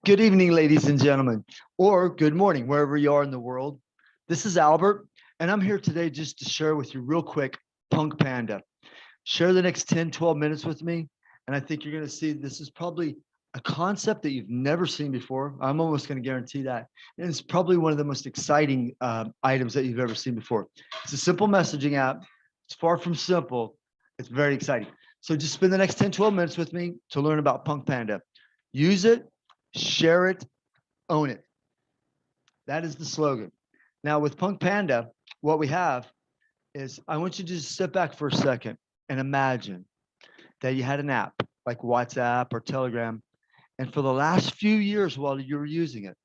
Good evening, ladies and gentlemen, or good morning, wherever you are in the world. This is Albert, and I'm here today just to share with you real quick PunkPanda. Share the next 10, 12 minutes with me, and I think you're going to see this is probably a concept that you've never seen before. I'm almost going to guarantee that. And it's probably one of the most exciting items that you've ever seen before. It's a simple messaging app. It's far from simple. It's very exciting. So just spend the next 10, 12 minutes with me to learn about PunkPanda. Use it, share it, own it. That is the slogan. Now, with PunkPanda, what we have is I want you to just sit back for a second and imagine that you had an app like WhatsApp or Telegram. And for the last few years while you were using it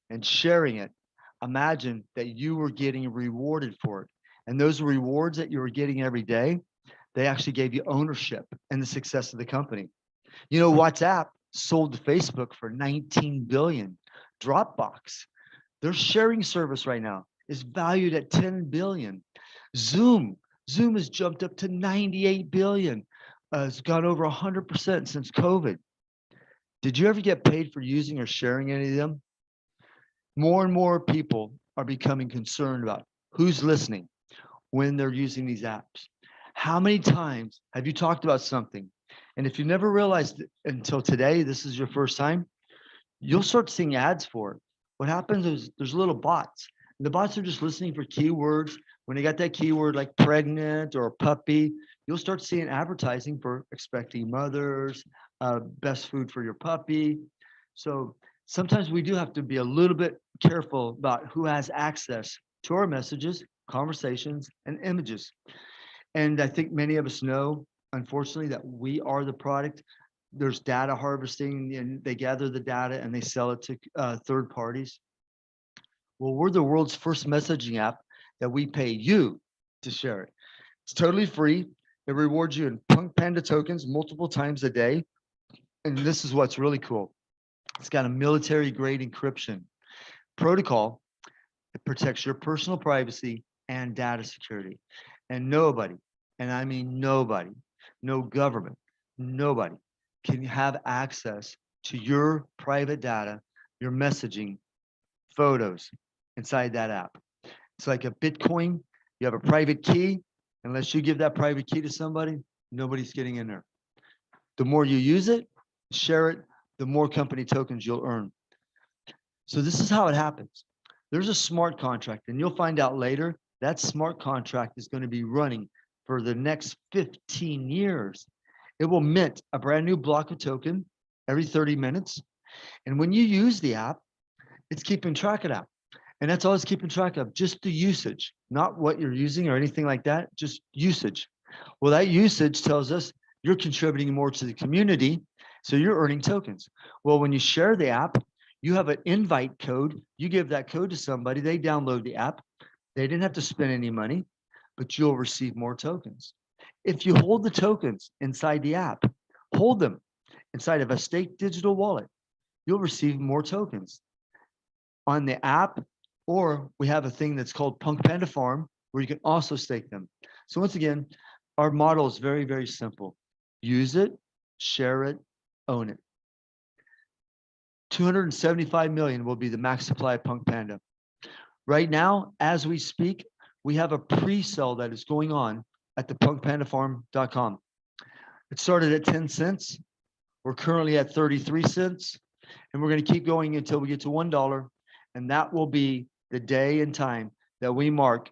and sharing it, imagine that you were getting rewarded for it. And those rewards that you were getting every day, they actually gave you ownership in the success of the company. You know, WhatsApp sold to Facebook for 19 billion. Dropbox, their sharing service right now is valued at 10 billion. Zoom, Zoom has jumped up to 98 billion. It's gone over 100% since COVID. Did you ever get paid for using or sharing any of them? More and more people are becoming concerned about who's listening when they're using these apps. How many times have you talked about something? And if you never realized it until today, this is your first time, you'll start seeing ads for it. What happens is there's little bots. The bots are just listening for keywords. When they got that keyword like pregnant or puppy, you'll start seeing advertising for expecting mothers, best food for your puppy. So sometimes we do have to be a little bit careful about who has access to our messages, conversations, and images. And I think many of us know, unfortunately, that we are the product. There's data harvesting, and they gather the data and they sell it to third parties. Well, we're the world's first messaging app that we pay you to share it. It's totally free. It rewards you in Punk Panda tokens multiple times a day. And this is what's really cool. It's got a military grade encryption protocol. It protects your personal privacy and data security. And nobody, and I mean nobody, no government, nobody can have access to your private data, your messaging, photos inside that app. It's like a Bitcoin. You have a private key. Unless you give that private key to somebody, nobody's getting in there. The more you use it, share it, the more company tokens you'll earn. So this is how it happens. There's a smart contract, and you'll find out later that smart contract is going to be running for the next 15 years. It will mint a brand new block of token every 30 minutes. And when you use the app, it's keeping track of that. And that's all it's keeping track of, just the usage, not what you're using or anything like that, just usage. Well, that usage tells us you're contributing more to the community, so you're earning tokens. Well, when you share the app, you have an invite code. You give that code to somebody, they download the app. They didn't have to spend any money, but you'll receive more tokens. If you hold the tokens inside the app, hold them inside of a staked digital wallet, you'll receive more tokens on the app, or we have a thing that's called PunkPanda Farm where you can also stake them. So once again, our model is very, very simple. Use it, share it, own it. 275 million will be the max supply of PunkPanda. Right now, as we speak, we have a pre-sale that is going on at the punkpandafarm.com. It started at 10 cents. We're currently at 33 cents, and we're going to keep going until we get to $1. And that will be the day and time that we mark.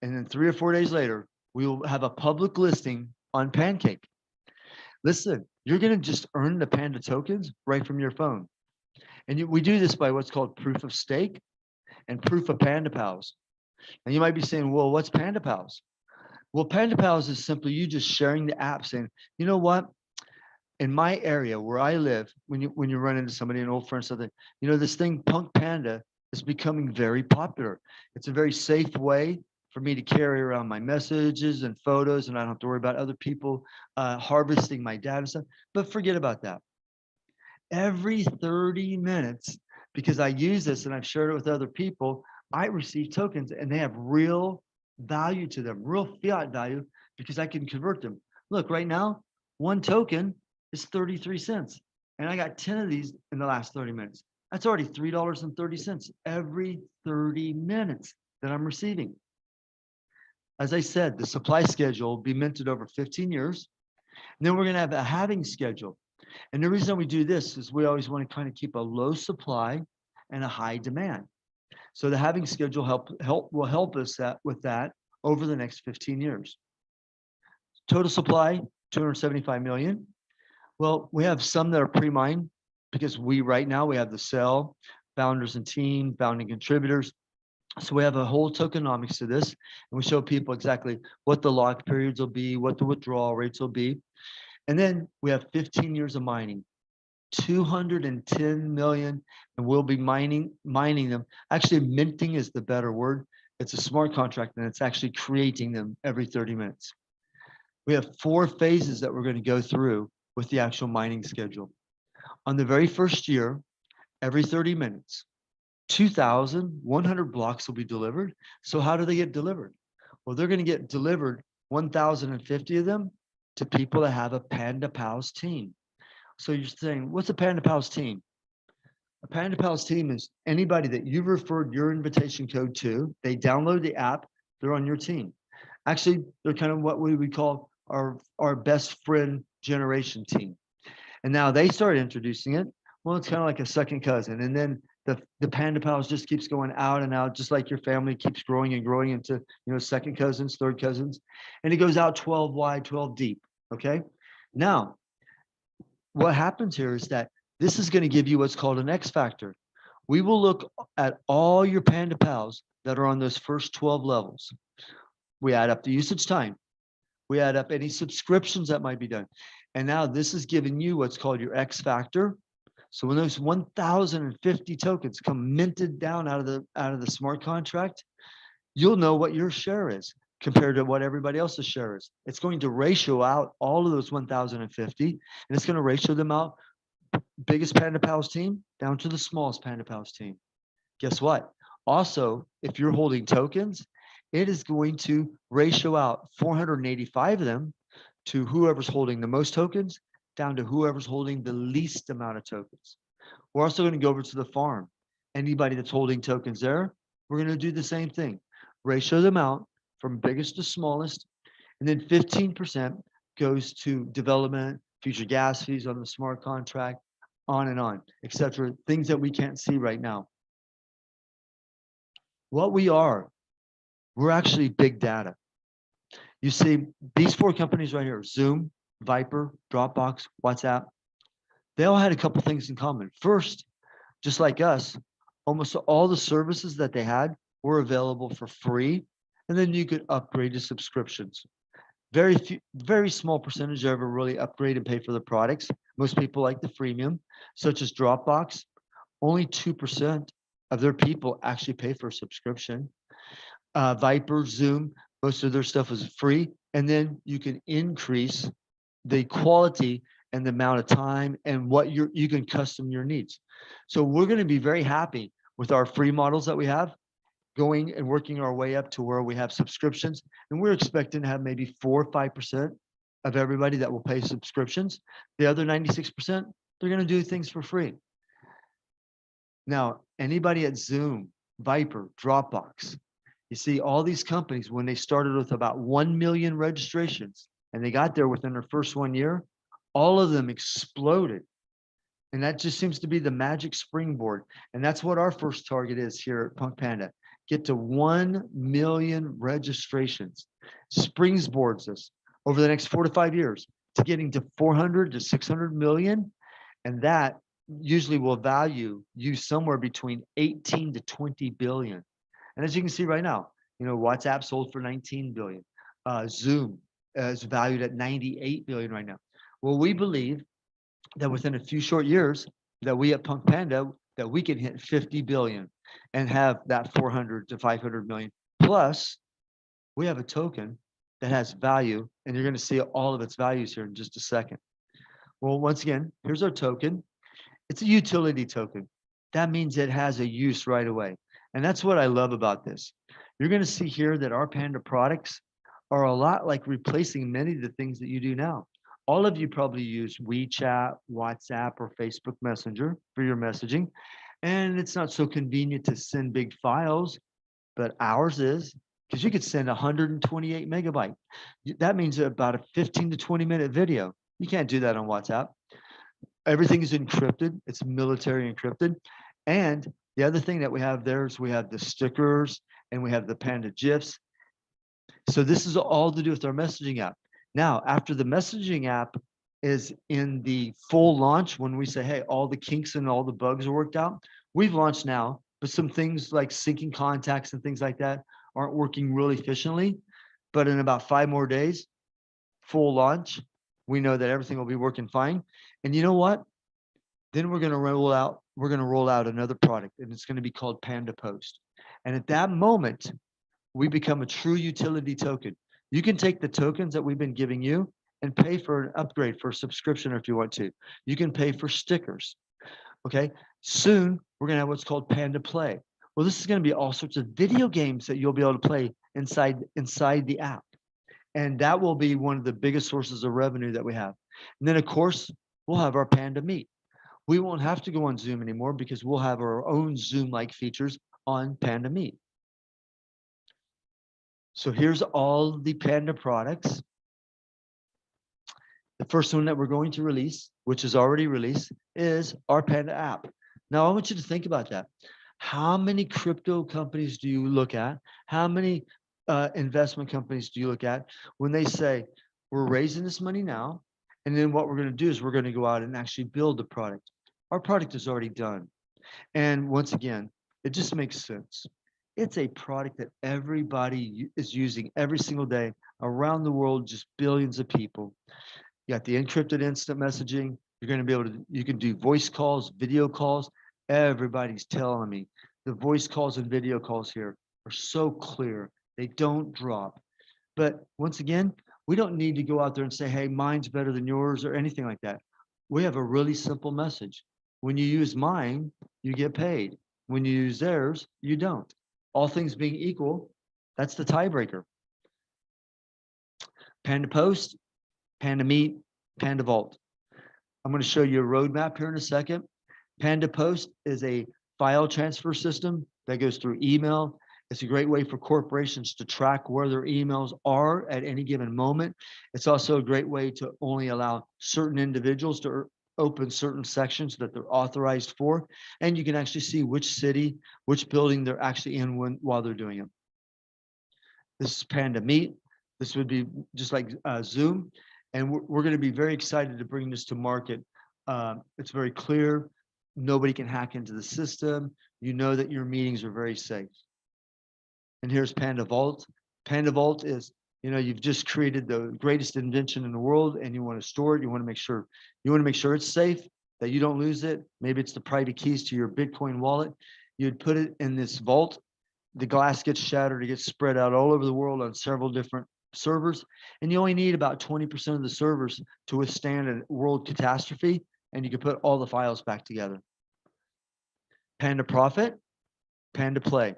And then 3 or 4 days later, we will have a public listing on Pancake. Listen, you're going to just earn the Panda tokens right from your phone. And we do this by what's called proof of stake and proof of Panda Pals. And you might be saying, well, what's Panda Pals? Well, Panda Pals is simply you just sharing the app saying, you know what? In my area where I live, when you run into somebody, an old friend, something, you know, this thing Punk Panda is becoming very popular. It's a very safe way for me to carry around my messages and photos, and I don't have to worry about other people harvesting my data and stuff. But forget about that. Every 30 minutes, because I use this and I've shared it with other people, I receive tokens and they have real value to them, real fiat value, because I can convert them. Look, right now, one token is 33 cents. And I got 10 of these in the last 30 minutes. That's already $3.30 every 30 minutes that I'm receiving. As I said, the supply schedule will be minted over 15 years. And then we're going to have a halving schedule. And the reason we do this is we always want to kind of keep a low supply and a high demand. So the halving schedule will help us with that over the next 15 years. Total supply, 275 million. Well, we have some that are pre-mined because right now we have the cell, founders and team, founding contributors. So we have a whole tokenomics to this, and we show people exactly what the lock periods will be, what the withdrawal rates will be. And then we have 15 years of mining, 210 million, and we'll be mining them. Actually, minting is the better word. It's a smart contract, and it's actually creating them every 30 minutes. We have 4 phases that we're going to go through with the actual mining schedule. On the very first year, every 30 minutes, 2,100 blocks will be delivered. So how do they get delivered? Well, they're going to get delivered 1,050 of them to people that have a Panda Pals team. So you're saying, what's a Panda Pals team? A Panda Pals team is anybody that you've referred your invitation code to. They download the app, they're on your team. Actually, they're kind of what we would call our best friend generation team. And now they start introducing it. Well, it's kind of like a second cousin. And then the Panda Pals just keeps going out and out, just like your family keeps growing and growing into, second cousins, third cousins. And it goes out 12 wide, 12 deep. Okay. Now, what happens here is that this is going to give you what's called an X factor. We will look at all your Panda Pals that are on those first 12 levels. We add up the usage time. We add up any subscriptions that might be done. And now this is giving you what's called your X factor. So when those 1,050 tokens come minted down out of the smart contract, you'll know what your share is compared to what everybody else's share is. It's going to ratio out all of those 1,050, and it's going to ratio them out, biggest Panda Pals team down to the smallest Panda Pals team. Guess what? Also, if you're holding tokens, it is going to ratio out 485 of them to whoever's holding the most tokens down to whoever's holding the least amount of tokens. We're also going to go over to the farm. Anybody that's holding tokens there, we're going to do the same thing. Ratio them out from biggest to smallest, and then 15% goes to development, future gas fees on the smart contract, on and on, etc. Things that we can't see right now. What we're actually big data. You see, these 4 companies right here, Zoom, Viper, Dropbox, WhatsApp, they all had a couple things in common. First, just like us, almost all the services that they had were available for free, and then you could upgrade to subscriptions. Very small percentage ever really upgrade and pay for the products. Most people like the freemium, such as Dropbox. Only 2% of their people actually pay for a subscription. Viper, Zoom, most of their stuff was free, and then you can increase the quality and the amount of time and what you can custom your needs. So we're going to be very happy with our free models that we have, going and working our way up to where we have subscriptions, and we're expecting to have maybe 4 or 5% of everybody that will pay subscriptions. The other 96%, they're going to do things for free. Now, anybody at Zoom, Viper, Dropbox, you see all these companies, when they started with about 1 million registrations and they got there within their first 1 year, all of them exploded. And that just seems to be the magic springboard. And that's what our first target is here at PunkPanda. Get to 1 million registrations. Springboards us over the next 4 to 5 years to getting to 400 to 600 million. And that usually will value you somewhere between 18 to 20 billion. And as you can see right now, WhatsApp sold for 19 billion. Zoom is valued at 98 billion right now. Well, we believe that within a few short years that we at PunkPanda, that we can hit 50 billion and have that 400 to 500 million. Plus, we have a token that has value, and you're going to see all of its values here in just a second. Well, once again, here's our token. It's a utility token. That means it has a use right away. And that's what I love about this. You're going to see here that our Panda products are a lot like replacing many of the things that you do now. All of you probably use WeChat, WhatsApp, or Facebook Messenger for your messaging. And it's not so convenient to send big files, but ours is, because you could send 128 megabyte. That means about a 15 to 20-minute video. You can't do that on WhatsApp. Everything is encrypted. It's military encrypted. And the other thing that we have there is we have the stickers and we have the Panda GIFs. So this is all to do with our messaging app. Now, after the messaging app is in the full launch, when we say, hey, all the kinks and all the bugs are worked out, we've launched now, but some things like syncing contacts and things like that aren't working really efficiently. But in about 5 more days, full launch, we know that everything will be working fine. And you know what? Then we're going to roll out another product, and it's going to be called Panda Post. And at that moment, we become a true utility token. You can take the tokens that we've been giving you and pay for an upgrade for a subscription if you want to. You can pay for stickers. Okay. Soon we're going to have what's called Panda Play. Well, this is going to be all sorts of video games that you'll be able to play inside the app. And that will be one of the biggest sources of revenue that we have. And then of course, we'll have our Panda Meet. We won't have to go on Zoom anymore because we'll have our own Zoom-like features on Panda Meet. So here's all the Panda products. The first one that we're going to release, which is already released, is our Panda app. Now, I want you to think about that. How many crypto companies do you look at? How many investment companies do you look at when they say, we're raising this money now, and then what we're going to do is we're going to go out and actually build the product. Our product is already done. And once again, it just makes sense. It's a product that everybody is using every single day around the world, just billions of people. You got the encrypted instant messaging. You're going to be able to, you can do voice calls, video calls. Everybody's telling me the voice calls and video calls here are so clear. They don't drop. But once again, we don't need to go out there and say, hey, mine's better than yours or anything like that. We have a really simple message. When you use mine, you get paid. When you use theirs, you don't. All things being equal, that's the tiebreaker. Panda Post, Panda Meet, Panda Vault. I'm going to show you a roadmap here in a second. Panda Post is a file transfer system that goes through email. It's a great way for corporations to track where their emails are at any given moment. It's also a great way to only allow certain individuals to open certain sections that they're authorized for. And you can actually see which city, which building they're actually in while they're doing it. This is Panda Meet. This would be just like Zoom. And we're going to be very excited to bring this to market. It's very clear. Nobody can hack into the system. You know that your meetings are very safe. And here's Panda Vault. Panda Vault is, you know, you've just created the greatest invention in the world and you want to store it. You want to make sure it's safe, that you don't lose it. Maybe it's the private keys to your Bitcoin wallet. You'd put it in this vault. The glass gets shattered. It gets spread out all over the world on several different servers. And you only need about 20% of the servers to withstand a world catastrophe. And you can put all the files back together. Panda Profit, Panda Play.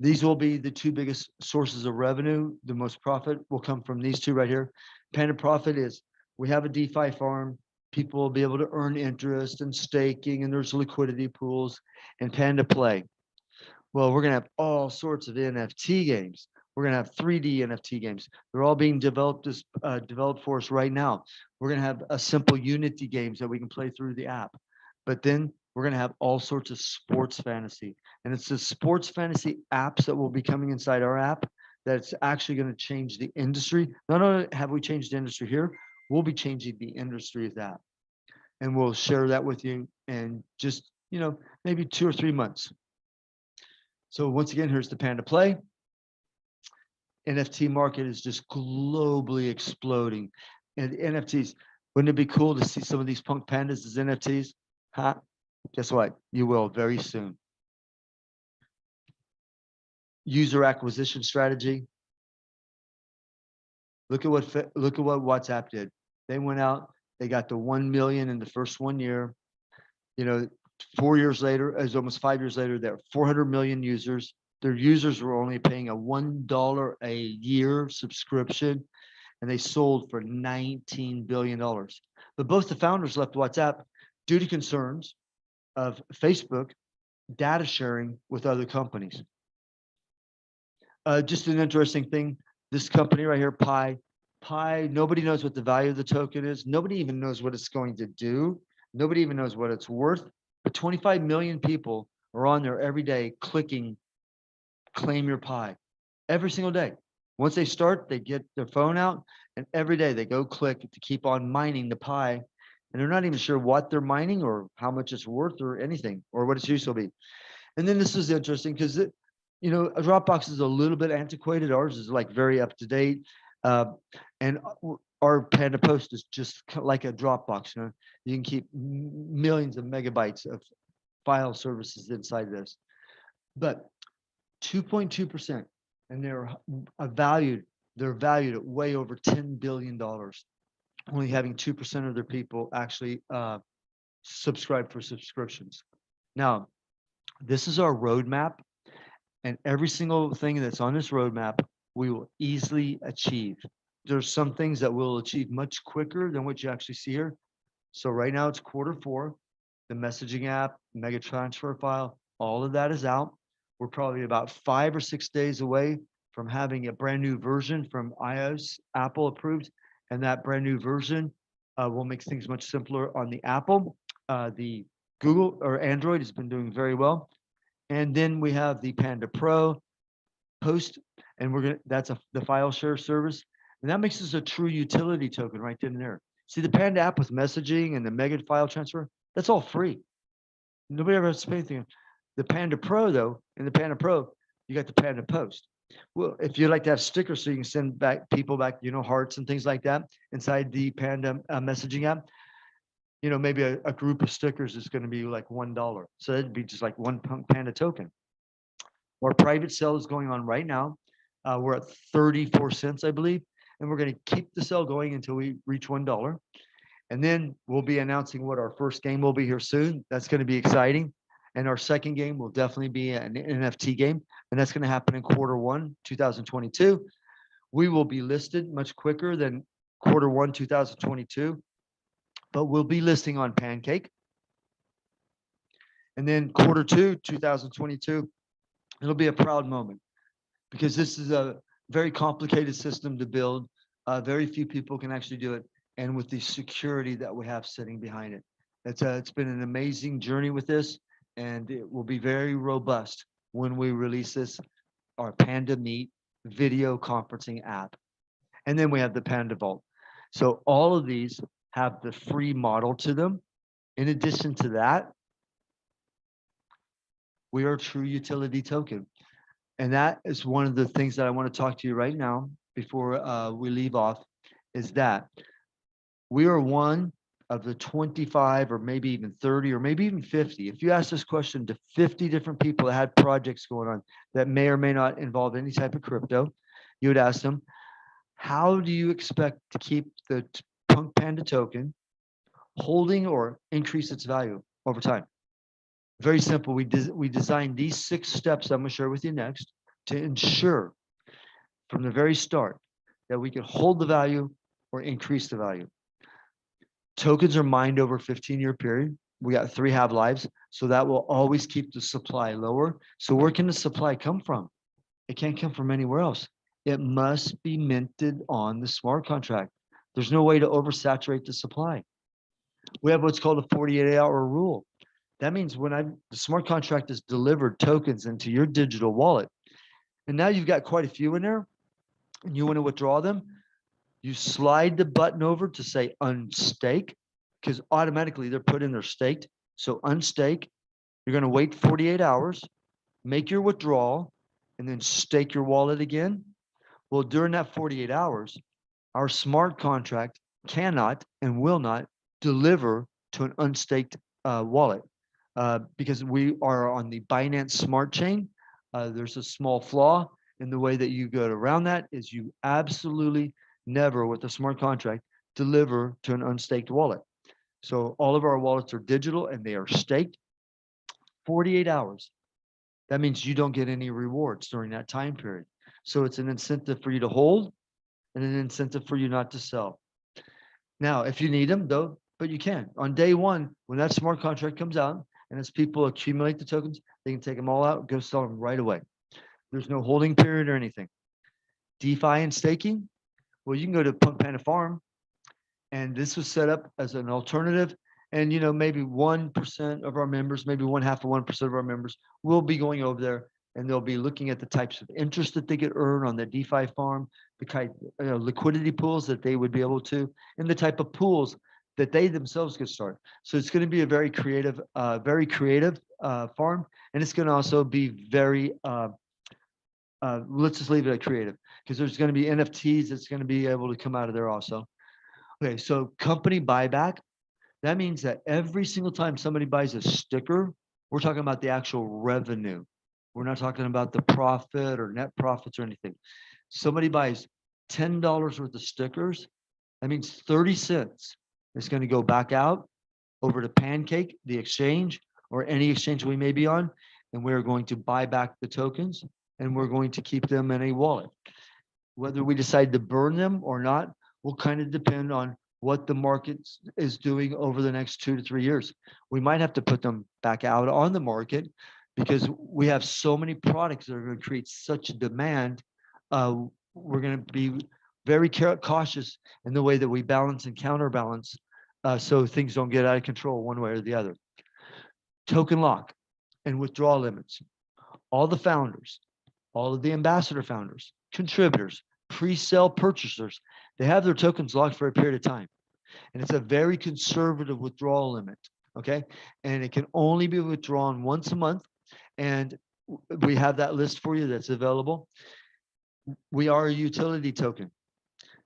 These will be the two biggest sources of revenue. The most profit will come from these two right here. Panda Profit is, we have a DeFi farm. People will be able to earn interest and staking, and there's liquidity pools. And Panda Play, well, we're going to have all sorts of NFT games. We're going to have 3D NFT games. They're all being developed for us right now. We're going to have a simple Unity games that we can play through the app. But then we're going to have all sorts of sports fantasy. And it's the sports fantasy apps that will be coming inside our app that's actually going to change the industry. Not only have we changed the industry here, we'll be changing the industry of that. And we'll share that with you in just, you know, maybe 2 or 3 months. So once again, here's the Panda Play. NFT market is just globally exploding. And NFTs, wouldn't it be cool to see some of these punk pandas as NFTs? Huh? Guess what? You will very soon. User acquisition strategy. Look at what WhatsApp did. They went out, they got to 1 million in the first 1 year. You know, 4 years later, as almost 5 years later, they're 400 million users. Their users were only paying a $1 a year subscription, and they sold for $19 billion. But both the founders left WhatsApp due to concerns of Facebook data sharing with other companies. Just an interesting thing. This company right here, Pi, nobody knows what the value of the token is. Nobody even knows what it's going to do. Nobody even knows what it's worth. But 25 million people are on there every day clicking claim your Pi every single day. Once they start, they get their phone out and every day they go click to keep on mining the Pi. And they're not even sure what they're mining or how much it's worth or anything or what its use will be. And then this is interesting because a Dropbox is a little bit antiquated. Ours is like very up to date, uh, and our Panda Post is just like a Dropbox. You can keep millions of megabytes of file services inside this, but 2.2%, and they're valued. They're valued at way over $10 billion. Only having 2% of their people actually subscribe for subscriptions. Now, this is our roadmap, and every single thing that's on this roadmap, we will easily achieve. There's some things that we'll achieve much quicker than what you actually see here. So right now it's quarter 4, the messaging app, mega transfer file, all of that is out. We're probably about 5 or 6 days away from having a brand new version from iOS, Apple approved, and that brand new version will make things much simpler on the Apple. The Google or Android has been doing very well. And then we have the Panda Pro Post, and that's the file share service. And that makes us a true utility token right then and there. See the Panda app with messaging and the mega file transfer, that's all free. Nobody ever has to pay anything. The Panda Pro, though, in the Panda Pro, you got the Panda Post. Well, if you like to have stickers so you can send back people back, hearts and things like that inside the Panda messaging app, maybe a group of stickers is going to be like $1. So that'd be just like one PunkPanda token. Our private sale is going on right now. We're at 34 cents, I believe, and we're going to keep the sale going until we reach $1. And then we'll be announcing what our first game will be here soon. That's going to be exciting. And our second game will definitely be an NFT game, and that's going to happen in Q1, 2022. We will be listed much quicker than Q1, 2022, but we'll be listing on Pancake. And then Q2, 2022, it'll be a proud moment because this is a very complicated system to build. Very few people can actually do it. And with the security that we have sitting behind it, it's been an amazing journey with this, and it will be very robust when we release this, our Panda Meet video conferencing app. And then we have the Panda Vault. So all of these have the free model to them. In addition to that, we are a true utility token. And that is one of the things that I want to talk to you right now before we leave off, is that we are one of the 25 or maybe even 30 or maybe even 50. If you ask this question to 50 different people that had projects going on that may or may not involve any type of crypto, you would ask them, how do you expect to keep the PunkPanda token holding or increase its value over time? Very simple. We designed these 6 steps I'm going to share with you next to ensure from the very start that we can hold the value or increase the value. Tokens are mined over a 15-year period. We got 3 half lives, so that will always keep the supply lower. So where can the supply come from? It can't come from anywhere else. It must be minted on the smart contract. There's no way to oversaturate the supply. We have what's called a 48-hour rule. That means when the smart contract has delivered tokens into your digital wallet, and now you've got quite a few in there, and you want to withdraw them, you slide the button over to say unstake, because automatically they're put in there staked. So unstake, you're going to wait 48 hours, make your withdrawal, and then stake your wallet again. Well, during that 48 hours, our smart contract cannot and will not deliver to an unstaked wallet because we are on the Binance Smart Chain. There's a small flaw in the way that you go around that is you absolutely never with a smart contract deliver to an unstaked wallet. So all of our wallets are digital and they are staked 48 hours. That means you don't get any rewards during that time period. So it's an incentive for you to hold and an incentive for you not to sell. Now, if you need them though, but you can. On day 1, when that smart contract comes out, And as people accumulate the tokens, they can take them all out, go sell them right away. There's no holding period or anything. DeFi and staking, well, you can go to PunkPanda Farm, and this was set up as an alternative. And maybe 1% of our members, maybe 1/2 of 1% of our members will be going over there, and they'll be looking at the types of interest that they could earn on the DeFi farm, the kind liquidity pools that they would be able to, and the type of pools that they themselves could start. So it's going to be a very creative farm, and it's going to also be very let's just leave it at creative, because there's going to be NFTs that's going to be able to come out of there also. Okay, so company buyback, that means that every single time somebody buys a sticker, we're talking about the actual revenue. We're not talking about the profit or net profits or anything. Somebody buys $10 worth of stickers, that means 30 cents is going to go back out over to Pancake, the exchange, or any exchange we may be on, and we're going to buy back the tokens, and we're going to keep them in a wallet. Whether we decide to burn them or not will kind of depend on what the market is doing over the next 2 to 3 years. We might have to put them back out on the market because we have so many products that are going to create such a demand. We're going to be very cautious in the way that we balance and counterbalance, so things don't get out of control one way or the other. Token lock and withdrawal limits. All the founders, all of the ambassador founders, contributors, pre-sale purchasers, they have their tokens locked for a period of time. And it's a very conservative withdrawal limit, okay? And it can only be withdrawn once a month. And we have that list for you that's available. We are a utility token.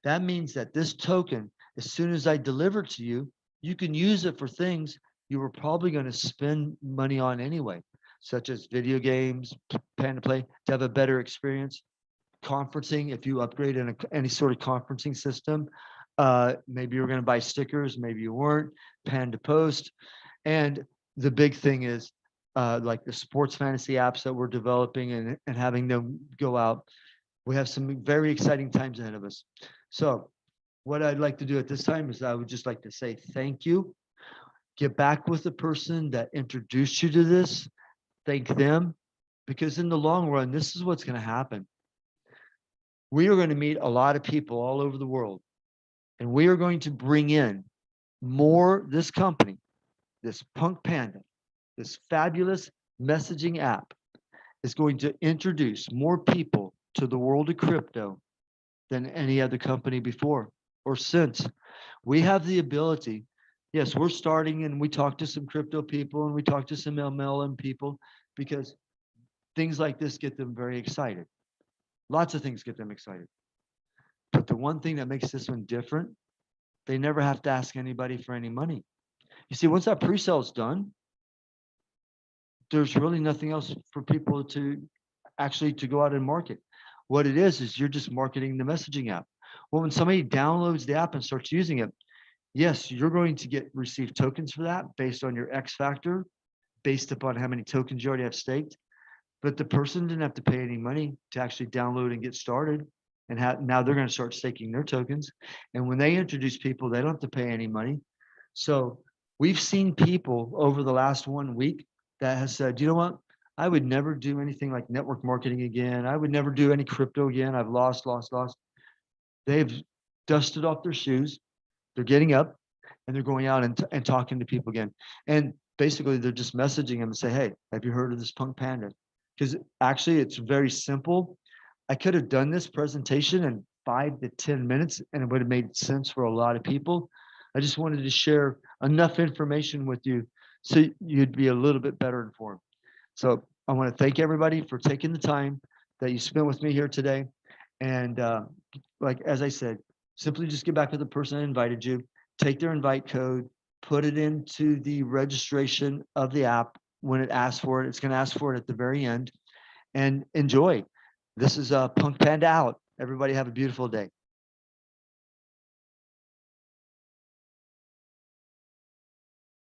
That means that this token, as soon as I deliver it to you, you can use it for things you were probably going to spend money on anyway, such as video games, Panda Play, to have a better experience. Conferencing, if you upgrade in any sort of conferencing system, maybe you were going to buy stickers, maybe you weren't, Panda Post. And the big thing is like the sports fantasy apps that we're developing and having them go out. We have some very exciting times ahead of us. So what I'd like to do at this time is I would just like to say thank you. Get back with the person that introduced you to this. Thank them, because in the long run, this is what's going to happen. We are going to meet a lot of people all over the world, and we are going to bring in more. This company, this PunkPanda, this fabulous messaging app is going to introduce more people to the world of crypto than any other company before or since. We have the ability. Yes, we're starting, and we talk to some crypto people and we talk to some MLM people because things like this get them very excited. Lots of things get them excited. But the one thing that makes this one different, they never have to ask anybody for any money. You see, once that pre-sale is done, there's really nothing else for people to actually to go out and market. What it is you're just marketing the messaging app. Well, when somebody downloads the app and starts using it, yes, you're going to receive tokens for that based on your X factor, based upon how many tokens you already have staked. But the person didn't have to pay any money to actually download and get started. And now they're going to start staking their tokens. And when they introduce people, they don't have to pay any money. So we've seen people over the last 1 week that has said, you know what? I would never do anything like network marketing again. I would never do any crypto again. I've lost. They've dusted off their shoes. They're getting up and they're going out and talking to people again. And basically they're just messaging them and say, hey, have you heard of this PunkPanda? Because actually it's very simple. I could have done this presentation in 5 to 10 minutes and it would have made sense for a lot of people. I just wanted to share enough information with you so you'd be a little bit better informed. So I want to thank everybody for taking the time that you spent with me here today. And like, as I said, simply just get back with the person that invited you, take their invite code, put it into the registration of the app when it asks for it. It's going to ask for it at the very end, and enjoy. This is PunkPanda out. Everybody have a beautiful day.